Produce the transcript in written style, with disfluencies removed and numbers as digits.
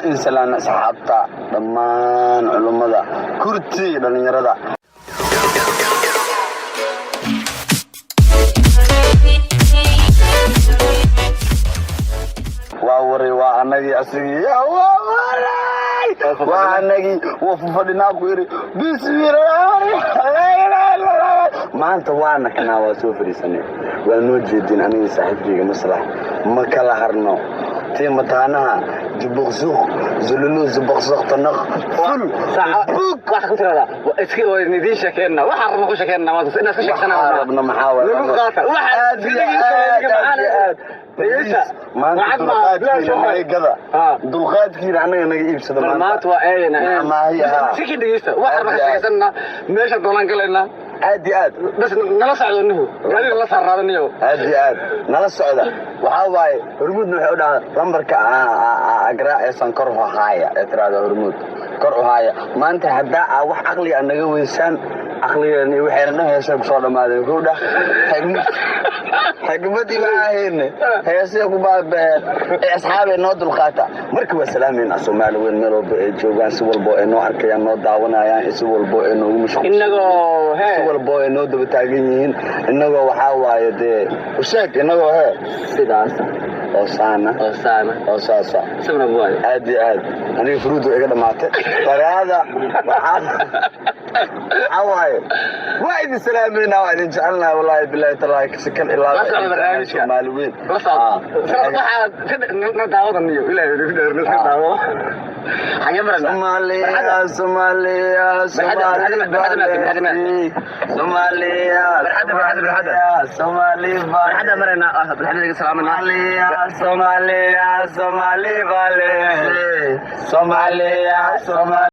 وإنسان صحابتا دمان علمدا كرتي دلنيردا ووري وانغي اسغي وانغي وفدنا كويري بسم الله ما انت وانا كنا واسو فريسني وانو جيدين اني صاحبتي مسرح ما كلا هرنو تي متانها جبخزوق زللو زبخزوق تنخ فل بوك واخ كنترا اسكي oo idin sheekayna waxa rabno ku sheekayna ma inna ka sheekana rabna maxaawal lagu qaata waxa dulqaadkiina anaga naga iibsada maanta waa eeyna ma hiya sikii dhigeysta waxa rabno ka sheekayna meesha doolan galayna aad bas nala socdaniyo gaariga la saarraadaniyo aad nala socda waxa waay hormuudna waxa u dhahaa lambarka agra ee sankor haaya ee tirada hormuud kor u haaya maanta hadaa wax aqli anaga weysaan aqligeena waxayna heesay ku soo dhamaadeen gowdha xigmadii baahin heesay ku baabeen asxaabay noo dulqaata markii waa salaameen Soomaali weyn meel oo joogan si walbo ay noo arkayaan noo daawanayaan si walbo ay noo mashquul inagoo si walbo ay noo daba taagan yihiin inagoo waxa waaye u sheeg inagoo sidaas oo saasa sabra buay aad aniga furuudu iga dhamaatay baraada waxaa وايد سلامينا وايد جعلنا والله بالله تراك سكن إلا مالوين نداوضني إلى نداوض حاجة مرة Somalia Somalia Somalia